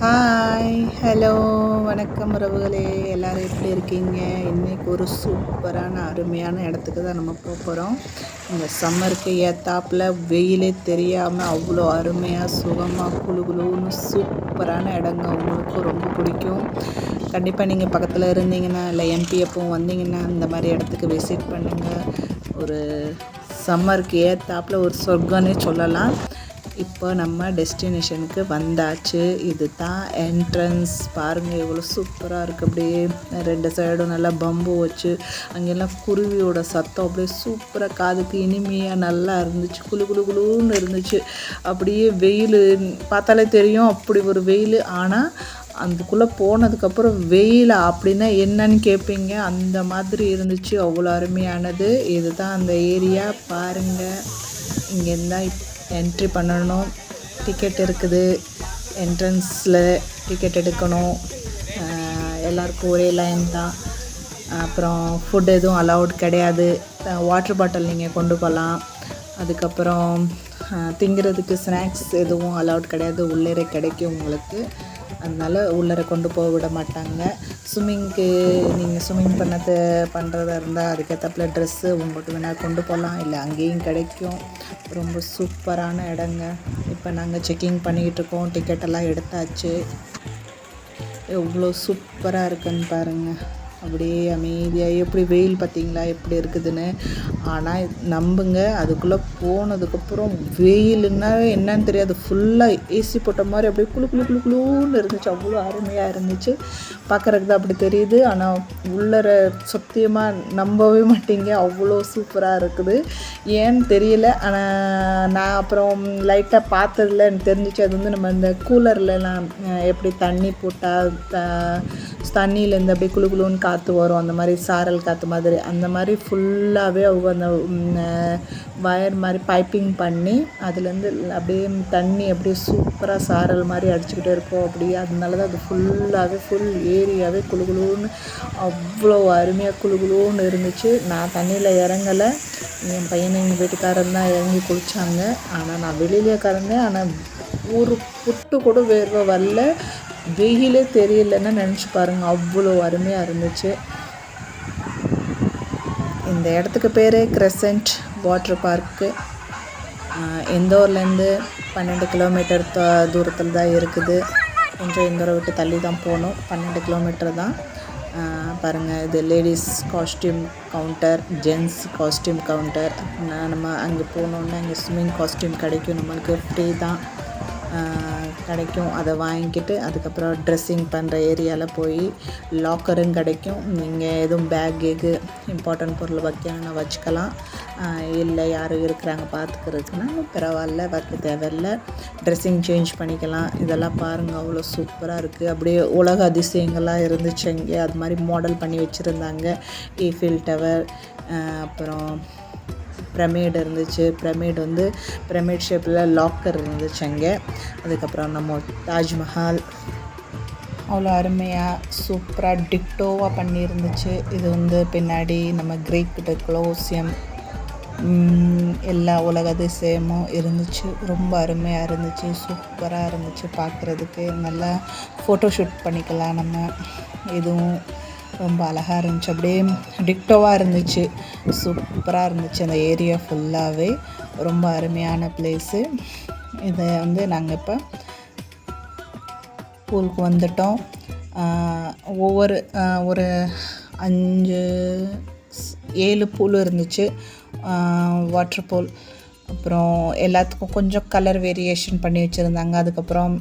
Hi, hello, வணக்கம் உறவுகளே. எல்லோரும் எப்படி இருக்கீங்க? இன்றைக்கி ஒரு சூப்பரான அருமையான இடத்துக்கு தான் நம்ம போகிறோம். இந்த சம்மருக்கு ஏத்தாப்பில் வெயிலே தெரியாமல் அவ்வளோ அருமையாக சுகமாக குளு குளுன்னு சூப்பரான இடங்க. உங்களுக்கு ரொம்ப பிடிக்கும். கண்டிப்பாக நீங்கள் பக்கத்தில் இருந்தீங்கன்னா இல்லை எம்பி எப்பவும் வந்தீங்கன்னா இந்த மாதிரி இடத்துக்கு விசிட் பண்ணுங்கள். ஒரு சம்மருக்கு ஏத்தாப்பில் ஒரு சொர்க்கம்னே சொல்லலாம். இப்போ நம்ம டெஸ்டினேஷனுக்கு வந்தாச்சு. இது தான் என்ட்ரன்ஸ். பாருங்கள் எவ்வளோ சூப்பராக இருக்குது. அப்படியே ரெண்டு சைடும் நல்லா பம்பு வச்சு அங்கெல்லாம் குருவியோட சத்தம் அப்படியே சூப்பராக காதுக்கு இனிமையாக நல்லா இருந்துச்சு. குளு குளு குளுன்னு இருந்துச்சு. அப்படியே வெயில் பார்த்தாலே தெரியும் அப்படி ஒரு வெயில். ஆனால் அதுக்குள்ளே போனதுக்கப்புறம் வெயில் அப்படின்னா என்னன்னு கேட்பீங்க, அந்த மாதிரி இருந்துச்சு. அவ்வளோ அருமையானது. இதுதான் அந்த ஏரியா. பாருங்கள், இங்கேருந்து தான் என்ட்ரி பண்ணணும். டிக்கெட் இருக்குது. என்ட்ரன்ஸில் டிக்கெட் எடுக்கணும். எல்லாருக்கும் ஒரே லைன் தான். அப்புறம் ஃபுட் எதுவும் அலௌட் கிடையாது. வாட்டர் பாட்டில் நீங்கள் கொண்டு போகலாம். அதுக்கப்புறம் திங்கிறதுக்கு ஸ்நாக்ஸ் எதுவும் அலௌட் கிடையாது. உள்ளே கிடைக்கும் உங்களுக்கு. அதனால் உள்ளே கொண்டு போக விட மாட்டாங்க. ஸ்விம்மிங்க்கு நீங்கள் ஸ்விம்மிங் பண்ணுறதா இருந்தால் அதுக்கேற்றப்பில் ட்ரெஸ்ஸு உங்களுக்கு வேணால் கொண்டு போகலாம். இல்லை அங்கேயும் கிடைக்கும். ரொம்ப சூப்பரான இடங்க. இப்போ நாங்கள் செக்கிங் பண்ணிக்கிட்டு இருக்கோம். டிக்கெட்டெல்லாம் எடுத்தாச்சு. எவ்வளோ சூப்பராக இருக்குன்னு பாருங்கள். அப்படியே அமைதியாக எப்படி வெயில் பார்த்திங்களா எப்படி இருக்குதுன்னு. ஆனால் நம்புங்க, அதுக்குள்ளே போனதுக்கப்புறம் வெயிலுன்னா என்னன்னு தெரியாது. ஃபுல்லாக ஏசி போட்ட மாதிரி அப்படியே குளு குளு குளு குளுன்னு இருந்துச்சு. அவ்வளோ அருமையாக இருந்துச்சு. பார்க்குறதுக்கு தான் அப்படி தெரியுது. ஆனால் உள்ளர சத்தியமாக நம்பவே மாட்டீங்க, அவ்வளோ சூப்பராக இருக்குது. ஏன்னு தெரியல. ஆனால் நான் அப்புறம் லைட்டாக பார்த்ததில் எனக்கு தெரிஞ்சிச்சு. அது வந்து நம்ம இந்த கூலர்லலாம் எப்படி தண்ணி போட்டால் தண்ணியிலேருந்து அப்படியே குளு குளுன்னு காற்று வரும், அந்த மாதிரி சாரல் காற்று மாதிரி, அந்த மாதிரி ஃபுல்லாகவே அவங்க அந்த வயர் மாதிரி பைப்பிங் பண்ணி அதுலேருந்து அப்படியே தண்ணி அப்படியே சூப்பராக சாரல் மாதிரி அடிச்சுக்கிட்டே இருக்கும். அப்படியே அதனால தான் அது ஃபுல்லாகவே ஃபுல் ஏரியாவே குளு குளுன்னு அவ்வளோ அருமையாக குளு குளுன்னு இருந்துச்சு. நான் தண்ணியில் இறங்கலை. என் பையனை எங்கள் வீட்டுக்காரன் தான் இறங்கி குளித்தாங்க. ஆனால் நான் வெளியிலே கறந்தேன். ஆனால் ஒரு புட்டு கூட வேர்வை வரல. வெயிலே தெரியலன்னு நினச்சி பாருங்கள், அவ்வளோ அருமையாக இருந்துச்சு. இந்த இடத்துக்கு பேர் கிரெசன்ட் வாட்டர் பார்க்கு. இந்தூர்லேருந்து 12 கிலோமீட்டர் தூரத்தில் தான் இருக்குது. கொஞ்சம் இந்தூரை விட்டு தள்ளி தான் போகணும். 12 கிலோமீட்டர் தான். பாருங்கள், இது ladies costume counter, gents costume counter. நம்ம அங்கே போனோன்னா அங்கே ஸ்விம்மிங் காஸ்டியூம் கிடைக்கும். நம்மளுக்கு ஃப்ரீ தான் கிடைக்கும். அதை வாங்கிக்கிட்டு அதுக்கப்புறம் ட்ரெஸ்ஸிங் பண்ணுற ஏரியாவில் போய் லாக்கரும் கிடைக்கும். நீங்கள் எதுவும் பேக்கு இம்பார்ட்டன்ட் பொருள் வைக்கணும்னா வச்சுக்கலாம். இல்லை யாரும் இருக்கிறாங்க பார்த்துக்கிறதுக்குன்னா பரவாயில்ல, வைக்க தேவையில்லை. ட்ரெஸ்ஸிங் சேஞ்ச் பண்ணிக்கலாம். இதெல்லாம் பாருங்கள், அவ்வளோ சூப்பராக இருக்குது. அப்படியே உலக அதிசயங்கள்லாம் இருந்துச்சு அங்கே. அது மாதிரி மாடல் பண்ணி வச்சுருந்தாங்க. ஈஃபில் டவர், அப்புறம் பிரமிடு இருந்துச்சு. பிரமிட் ஷேப்பில் லாக்கர் இருந்துச்சு அங்கே. அதுக்கப்புறம் நம்ம தாஜ்மஹால் அவ்வளோ அருமையாக சூப்பராக டிக்டோவாக பண்ணியிருந்துச்சு. இது வந்து பின்னாடி நம்ம கிரீக் கொலோசியம் எல்லா உலக அதிசயமும் இருந்துச்சு. ரொம்ப அருமையாக இருந்துச்சு. சூப்பராக இருந்துச்சு பார்க்குறதுக்கு. நல்லா ஃபோட்டோஷூட் பண்ணிக்கலாம் நம்ம. இதுவும் ரொம்ப அழகாக இருந்துச்சு. அப்படியே டிக்டோவாக இருந்துச்சு. சூப்பராக இருந்துச்சு. அந்த ஏரியா ஃபுல்லாகவே ரொம்ப அருமையான பிளேஸு. இதை வந்து நாங்கள் இப்போ பூலுக்கு வந்துட்டோம். ஒவ்வொரு ஒரு 5-7 பூல் இருந்துச்சு. Water pool. அப்புறம் எல்லாத்துக்கும் கொஞ்சம் கலர் வேரியேஷன் பண்ணி வச்சுருந்தாங்க. அதுக்கப்புறம்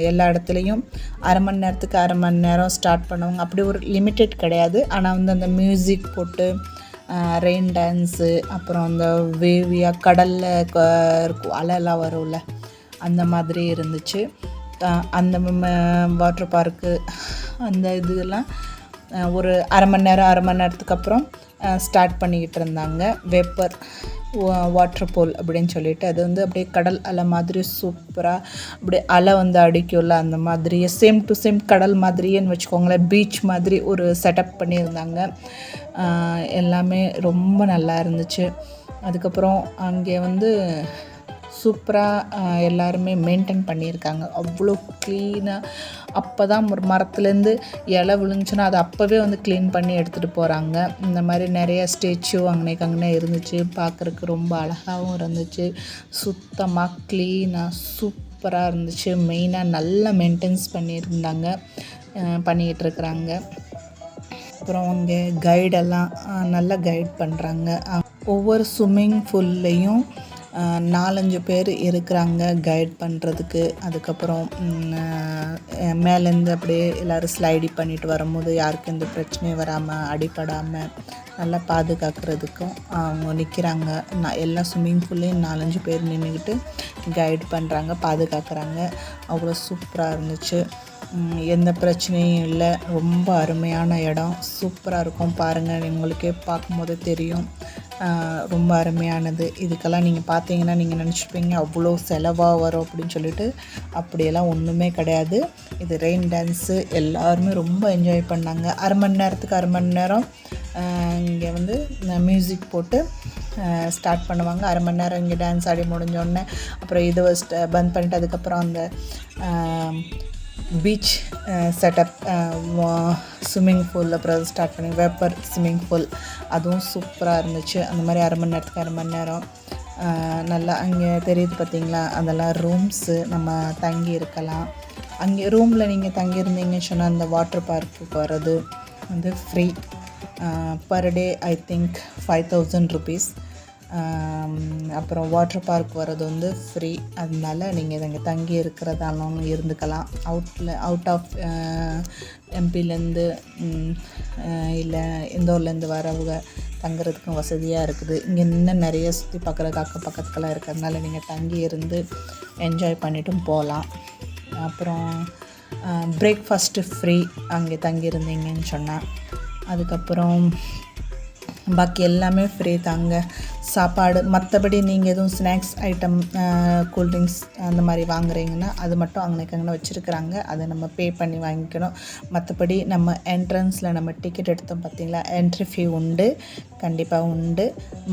எல்லா இடத்துலையும் அரை மணி நேரம் ஸ்டார்ட் பண்ணுவாங்க. அப்படி ஒரு லிமிட்டட் கிடையாது. ஆனால் வந்து அந்த மியூசிக் போட்டு ரெயின் டான்ஸு, அப்புறம் அந்த வேவியாக கடலில் இருக்கும் அலைலாம் வரும்ல, அந்த மாதிரி இருந்துச்சு. அந்த வாட்டர் பார்க்கு அந்த இதெல்லாம் ஒரு அரை மணி நேரத்துக்கு அப்புறம் ஸ்டார்ட் பண்ணிக்கிட்டு இருந்தாங்க. வேப்பர் வாட்டர் பூல் அப்படின்னு சொல்லிட்டு, அது வந்து அப்படியே கடல் அலை மாதிரி சூப்பராக அப்படியே அலை வந்து அடிக்கும்ல, அந்த மாதிரியே சேம் டு சேம் கடல் மாதிரியேன்னு வச்சுக்கோங்களேன். பீச் மாதிரி ஒரு செட்டப் பண்ணியிருந்தாங்க. எல்லாமே ரொம்ப நல்லா இருந்துச்சு. அதுக்கப்புறம் அங்கே வந்து சூப்பராக எல்லாருமே மெயின்டைன் பண்ணியிருக்காங்க. அவ்வளோ க்ளீனாக அப்போ தான் ஒரு மரத்துலேருந்து இலை விழுந்துச்சுன்னா அதை அப்போவே வந்து க்ளீன் பண்ணி எடுத்துகிட்டு போகிறாங்க. இந்த மாதிரி நிறைய ஸ்டேச்சு அங்கனே இருந்துச்சு. பார்க்குறக்கு ரொம்ப அழகாகவும் இருந்துச்சு. சுத்தமாக க்ளீனாக சூப்பராக இருந்துச்சு. மெயினாக நல்லா மெயின்டெனன்ஸ் பண்ணிக்கிட்டு இருக்கிறாங்க. அப்புறம் அவங்க கைடெல்லாம் நல்லா கைட் பண்ணுறாங்க. ஒவ்வொரு ஸ்விம்மிங் பூல்லையும் 4-5 பேர் இருக்கிறாங்க கைட் பண்ணுறதுக்கு. அதுக்கப்புறம் மேலேருந்து அப்படியே எல்லோரும் ஸ்லைடி பண்ணிட்டு வரும்போது யாருக்கும் எந்த பிரச்சனையும் வராமல் அடிப்படாமல் நல்லா பாதுகாக்கிறதுக்கும் அவங்க நிற்கிறாங்க. எல்லா ஸ்விம்மிங் பூல்லையும் 4-5 பேர் நின்றுக்கிட்டு கைட் பண்ணுறாங்க, பாதுகாக்கிறாங்க. அவ்வளோ சூப்பராக இருந்துச்சு. எந்த பிரச்சனையும் இல்லை. ரொம்ப அருமையான இடம், சூப்பராக இருக்கும். பாருங்கள், உங்களுக்கே பார்க்கும்போது தெரியும், ரொம்ப அருமையானது. இதுக்கெல்லாம் நீங்கள் பார்த்தீங்கன்னா நீங்கள் நினச்சிப்பீங்க அவ்வளோ செலவாக வரும் அப்படின்னு சொல்லிட்டு. அப்படியெல்லாம் ஒன்றுமே கிடையாது. இது ரெயின் டான்ஸு எல்லாருமே ரொம்ப என்ஜாய் பண்ணாங்க. அரை மணி நேரம் இங்கே வந்து மியூசிக் போட்டு ஸ்டார்ட் பண்ணுவாங்க. அரை மணி நேரம் இங்கே டான்ஸ் ஆடி முடிஞ்சோடனே அப்புறம் இதை பந்த் பண்ணிட்டு அதுக்கப்புறம் அந்த பீச் செட்டப் ஸ்விம்மிங் பூல் அப்புறம் ஸ்டார்ட் பண்ணி வேப்பர் ஸ்விம்மிங் பூல், அதுவும் சூப்பராக இருந்துச்சு. அந்த மாதிரி அரை மணி நேரம் நல்லா அங்கே தெரியுது பார்த்திங்களா, அதெல்லாம் ரூம்ஸு, நம்ம தங்கி இருக்கலாம். அங்கே ரூமில் நீங்கள் தங்கியிருந்தீங்கன்னு சொன்னால் அந்த வாட்டர் பார்க்குக்கு வர்றது வந்து free. Per day I think 5,000 rupees. அப்புறம் வாட்டர் பார்க் வர்றது வந்து ஃப்ரீ. அதனால நீங்கள் இங்கே தங்கி இருக்கிறதாலும் இருந்துக்கலாம். அவுட் ஆஃப் எம்பிலேருந்து இல்லை இந்தூர்லேருந்து வரவங்க தங்குறதுக்கும் வசதியாக இருக்குது. இங்கே இன்னும் நிறைய சுற்றி பார்க்குறதுக்கு பக்கத்துக்கெல்லாம் இருக்கிறதுனால நீங்கள் தங்கி இருந்து என்ஜாய் பண்ணிட்டும் போகலாம். அப்புறம் பிரேக்ஃபாஸ்ட்டு ஃப்ரீ அங்கே தங்கியிருந்தீங்கன்னு சொன்னால். அதுக்கப்புறம் பாக்கி எல்லாமே ஃப்ரீ தாங்க, சாப்பாடு. மற்றபடி நீங்கள் எதுவும் ஸ்நாக்ஸ் ஐட்டம், கூல்ட்ரிங்க்ஸ் அந்த மாதிரி வாங்குறீங்கன்னா அது மட்டும் அங்கே வச்சுருக்குறாங்க. அதை நம்ம பே பண்ணி வாங்கிக்கணும். மற்றபடி நம்ம என்ட்ரன்ஸில் நம்ம டிக்கெட் எடுத்தோம் பார்த்திங்களா, என்ட்ரி ஃபீ உண்டு, கண்டிப்பாக உண்டு.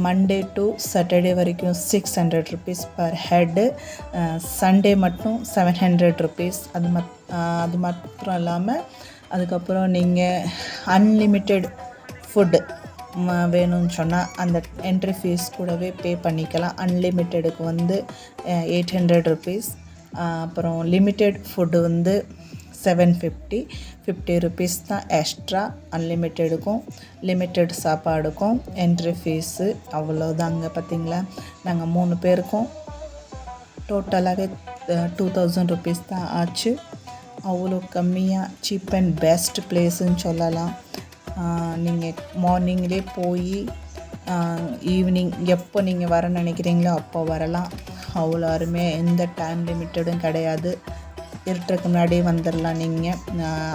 மண்டே டு சாட்டர்டே வரைக்கும் 600 rupees பர் ஹெட்டு. சண்டே மட்டும் 700 rupees. அது மாத்திரம் இல்லாமல் அதுக்கப்புறம் நீங்கள் அன்லிமிட்டெட் ஃபுட்டு வேணும்னு சொன்னால் அந்த என்ட்ரி ஃபீஸ் கூடவே பே பண்ணிக்கலாம். அன்லிமிட்டெடுக்கு வந்து 800 rupees. அப்புறம் லிமிட்டெட் ஃபுட்டு வந்து 750 rupees தான் எக்ஸ்ட்ரா. அன்லிமிட்டெடுக்கும் லிமிட்டெட் சாப்பாடுக்கும் என்ட்ரி ஃபீஸு அவ்வளோதாங்க. பார்த்திங்களா, நாங்கள் 3 பேருக்கும் டோட்டலாகவே 2000 rupees தான் ஆச்சு. அவ்வளோ கம்மியாக சீப் அண்ட் பெஸ்ட் பிளேஸுன்னு சொல்லலாம். நீங்கள் மார்னிங்லேயே போய் ஈவினிங் எப்போ நீங்கள் வர நினைக்கிறீங்களோ அப்போ வரலாம். அவ்வளோ அருமையாக, எந்த டைம் லிமிட்டடும் கிடையாது. இருட்டுறதுக்கு முன்னாடியே வந்துடலாம் நீங்கள்.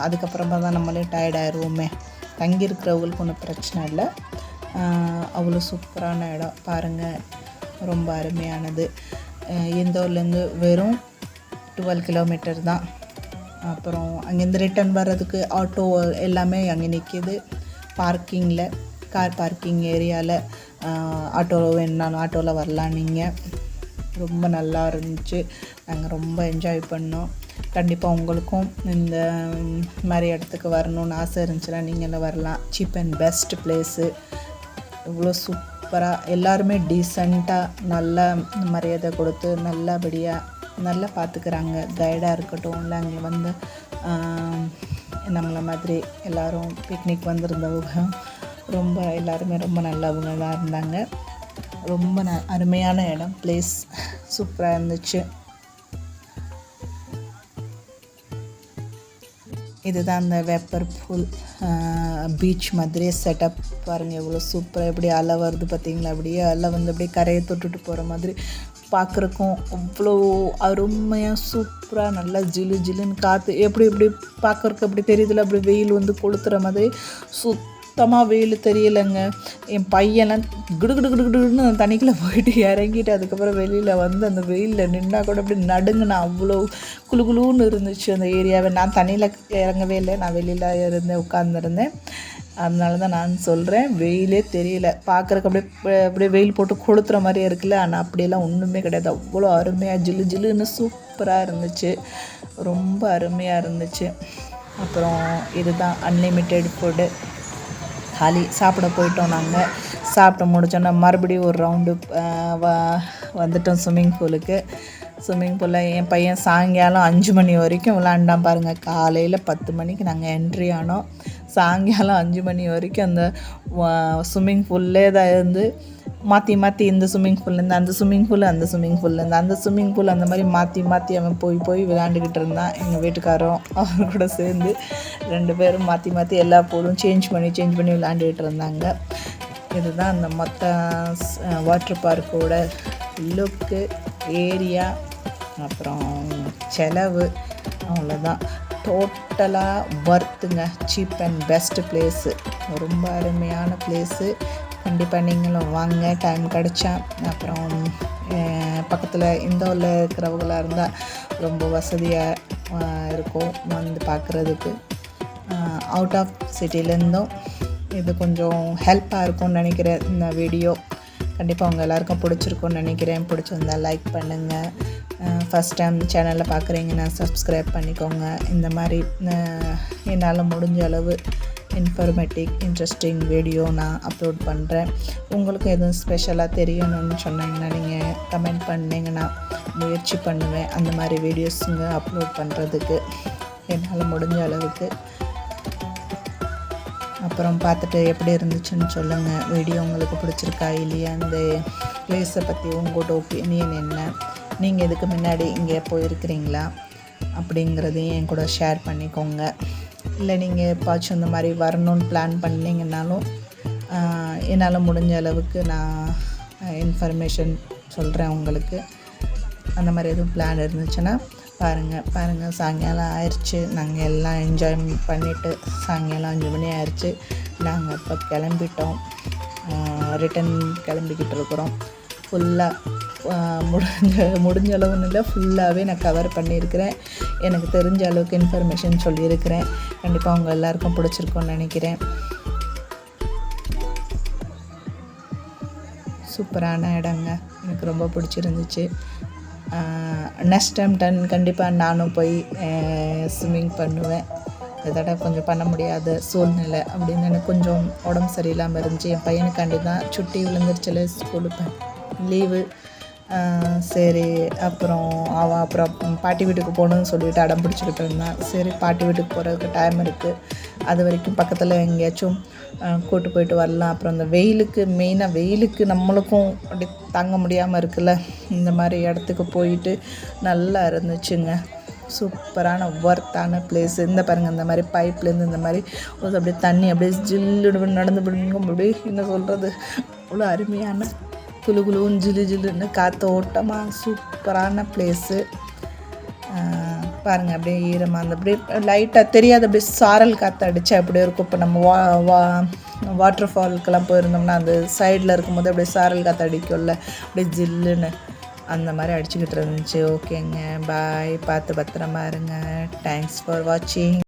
அதுக்கப்புறமா தான் நம்மளே டயர்டாயிருவோமே. தங்கியிருக்கிறவங்களுக்கு ஒன்றும் பிரச்சனை இல்லை. அவ்வளோ சூப்பரான இடம் பாருங்கள், ரொம்ப அருமையானது. இந்தூர்லேருந்து வெறும் 12 kilometer தான். அப்புறம் அங்கேருந்து ரிட்டன் வர்றதுக்கு ஆட்டோ எல்லாமே அங்கே நிற்கிது பார்க்கிங்கில், கார் பார்க்கிங் ஏரியாவில். ஆட்டோ வேணுனாலும் ஆட்டோவில் வரலாம் நீங்கள். ரொம்ப நல்லா இருந்துச்சு, நாங்கள் ரொம்ப என்ஜாய் பண்ணோம். கண்டிப்பாக உங்களுக்கும் இந்த மாதிரி இடத்துக்கு வரணுன்னு ஆசை இருந்துச்சுன்னா நீங்களும் வரலாம். Cheap and best place. இவ்வளோ சூப்பராக எல்லாருமே டீசெண்டாக நல்லா மரியாதை கொடுத்து நல்லபடியாக நல்லா பார்த்துக்கிறாங்க. கைடாக இருக்கட்டும், இல்லை அங்கே வந்து நம்மளை மாதிரி எல்லோரும் பிக்னிக் வந்திருந்தவங்க ரொம்ப எல்லாருமே ரொம்ப நல்லவங்க தான் இருந்தாங்க. ரொம்ப அருமையான இடம், பிளேஸ் சூப்பராக இருந்துச்சு. இதுதான் அந்த வேப்பர் பூல் பீச் மாதிரியே செட்டப். பாருங்கள் எவ்வளோ சூப்பராக, எப்படி அலை வருது பார்த்திங்களா, அப்படியே அலை வந்து அப்படியே கரையை தொட்டுட்டு போகிற மாதிரி பார்க்குறக்கும் அவ்வளோ அருமையாக சூப்பராக நல்லா ஜில்லுன்னு காற்று எப்படி பார்க்குறக்கு அப்படி தெரியுதுல, அப்படி வெயில் வந்து கொளுத்துற மாதிரி சுத்தமாக வெயில் தெரியலைங்க. என் பையன்லாம் கிடுன்னு தண்ணிக்குள்ளே போயிட்டு இறங்கிட்டு அதுக்கப்புறம் வெளியில் வந்து அந்த வெயிலில் நின்னா கூட அப்படி நடுங்கினா, அவ்வளோ குளுன்னு இருந்துச்சு அந்த ஏரியாவை. நான் தண்ணியில் இறங்கவே இல்லை, நான் வெளியில் உட்காந்துருந்தேன். அதனால தான் நான் சொல்கிறேன், வெயிலே தெரியல. பார்க்குறக்கு அப்படியே வெயில் போட்டு கொளுத்துற மாதிரியே இருக்குல்ல, ஆனால் அப்படியெல்லாம் ஒன்றுமே கிடையாது. அவ்வளோ அருமையாக ஜில்லு ஜில்லுன்னு சூப்பராக இருந்துச்சு, ரொம்ப அருமையாக இருந்துச்சு. அப்புறம் இதுதான் அன்லிமிட்டெட் ஃபுட்டு. சாப்பிட போயிட்டோம். நாங்கள் சாப்பிட்டு முடித்தோன்னா மறுபடியும் ஒரு ரவுண்டு வந்துட்டோம் ஸ்விம்மிங் பூலில். என் பையன் சாயங்காலம் 5 மணி வரைக்கும் விளாண்டான் பாருங்கள். காலையில் 10 மணிக்கு நாங்கள் என்ட்ரி ஆனோம். சாயங்காலம் 5 மணி வரைக்கும் அந்த ஸ்விம்மிங் பூல்லே தான் இருந்து மாற்றி இந்த ஸ்விம்மிங் பூல்லேருந்து அந்த ஸ்விம்மிங் பூல், அந்த ஸ்விம்மிங் பூல்லேருந்து அந்த ஸ்விம்மிங் பூல், அந்த மாதிரி மாற்றி அவன் போய் விளையாண்டுக்கிட்டு இருந்தான். எங்கள் வீட்டுக்காரரும் அவர் கூட சேர்ந்து 2 பேரும் மாற்றி எல்லா பூலும் சேஞ்ச் பண்ணி விளையாண்டுக்கிட்டு இருந்தாங்க. இதுதான் அந்த மொத்த வாட்டர் பார்க்கோட லுக்கு, ஏரியா, அப்புறம் செலவு. அவ்வளோதான். டோட்டலாக ஒர்த்துங்க. சீப் அண்ட் பெஸ்ட்டு பிளேஸு, ரொம்ப அருமையான பிளேஸு. கண்டிப்பாக நீங்களும் வாங்க டைம் கிடச்சா. அப்புறம் பக்கத்தில் இந்தோரில் இருக்கிறவங்களாக இருந்தால் ரொம்ப வசதியாக இருக்கும் வந்து பார்க்குறதுக்கு. அவுட் ஆஃப் சிட்டிலேருந்தும் இது கொஞ்சம் ஹெல்ப்பாக இருக்கும்னு நினைக்கிறேன். இந்த வீடியோ கண்டிப்பாக உங்கள் எல்லாேருக்கும் பிடிச்சிருக்கும்னு நினைக்கிறேன். பிடிச்சிருந்தால் லைக் பண்ணுங்கள். ஃபஸ்ட் டைம் சேனலில் பார்க்குறீங்கன்னா சப்ஸ்கிரைப் பண்ணிக்கோங்க. இந்த மாதிரி என்னால் முடிஞ்ச அளவு இன்ட்ரெஸ்டிங் வீடியோ நான் அப்லோட் பண்ணுறேன். உங்களுக்கு எதுவும் ஸ்பெஷலாக தெரியணும்னு சொன்னீங்கன்னா நீங்கள் கமெண்ட் பண்ணிங்கன்னா முயற்சி பண்ணுவேன் அந்த மாதிரி வீடியோஸுங்க அப்லோட் பண்ணுறதுக்கு என்னால் முடிஞ்ச அளவுக்கு. அப்புறம் பார்த்துட்டு எப்படி இருந்துச்சுன்னு சொல்லுங்கள். வீடியோ உங்களுக்கு பிடிச்சிருக்கா இல்லையா, இந்த பிளேஸை பற்றி உங்களோட ஒப்பீனியன் என்ன, நீங்கள் இதுக்கு முன்னாடி இங்கே போயிருக்கிறீங்களா அப்படிங்கிறதையும் என் கூட ஷேர் பண்ணிக்கோங்க. இல்லை நீங்கள் எப்பாச்சும் இந்த மாதிரி வரணும்னு பிளான் பண்ணிங்கன்னாலும் என்னால் முடிஞ்ச அளவுக்கு நான் இன்ஃபர்மேஷன் சொல்கிறேன் உங்களுக்கு. அந்த மாதிரி எதுவும் பிளான் இருந்துச்சுன்னா பாருங்கள். சாயங்காலம் ஆயிடுச்சு. நாங்கள் எல்லாம் என்ஜாய் பண்ணிவிட்டு சாயங்காலம் 5 மணி ஆயிடுச்சு. நாங்கள் இப்போ கிளம்பிட்டோம். ரிட்டன் கிளம்பிக்கிட்டு இருக்கிறோம். ஃபுல்லாக முடிஞ்ச அளவுன்னு இல்லை, ஃபுல்லாகவே நான் கவர் பண்ணியிருக்கிறேன். எனக்கு தெரிஞ்ச அளவுக்கு இன்ஃபர்மேஷன் சொல்லியிருக்கிறேன். கண்டிப்பாக அவங்க எல்லாேருக்கும் பிடிச்சிருக்கும்னு நினைக்கிறேன். சூப்பரான இடங்க, எனக்கு ரொம்ப பிடிச்சிருந்துச்சு. நெக்ஸ்ட் டைம் கண்டிப்பாக நானும் போய் ஸ்விம்மிங் பண்ணுவேன். இதோட கொஞ்சம் பண்ண முடியாத சூழ்நிலை அப்படின்னு எனக்கு கொஞ்சம் உடம்பு சரியில்லாமல் இருந்துச்சு. என் பையனுக்காண்டி தான் சுட்டி விழுந்துருச்சுல ஸ்கூலுக்கு லீவு. சரி, அப்புறம் அப்புறம் பாட்டி வீட்டுக்கு போகணுன்னு சொல்லிவிட்டு அடம் பிடிச்சிக்கிட்டு இருந்தான். சரி, பாட்டி வீட்டுக்கு போகிறதுக்கு டைம் இருக்குது, அது வரைக்கும் பக்கத்தில் எங்கேயாச்சும் கூட்டு போயிட்டு வரலாம். அப்புறம் இந்த மெயினாக வெயிலுக்கு நம்மளுக்கும் அப்படி தாங்க முடியாமல் இருக்குல்ல, இந்த மாதிரி இடத்துக்கு போயிட்டு நல்லா இருந்துச்சுங்க. சூப்பரான ஒர்த்தான பிளேஸு. இந்த பாருங்கள், இந்த மாதிரி பைப்லேருந்து இந்த மாதிரி அப்படியே தண்ணி அப்படியே ஜில்லுன்னு நடந்து போடுங்க. அப்படியே என்ன சொல்கிறது, அவ்வளோ அருமையான குளுன்னு ஜில்லுன்னு காற்றோட்டமாக சூப்பரான பிளேஸு. பாருங்கள், அப்படியே ஈரமாக அந்த அப்படியே லைட்டாக தெரியாது, அப்படியே சாரல் காற்று அடித்தா அப்படியே இருக்கும். இப்போ நம்ம வாட்டர் ஃபால்க்கெல்லாம் போயிருந்தோம்னா அந்த சைடில் இருக்கும்போது அப்படியே சாரல் காற்று அடிக்கும்ல, அப்படியே ஜில்லுன்னு அந்த மாதிரி அடிச்சுக்கிட்டு இருந்துச்சு. ஓகேங்க, பாய். பார்த்து பத்திரமா இருங்க. தேங்க்ஸ் ஃபார் வாட்சிங்.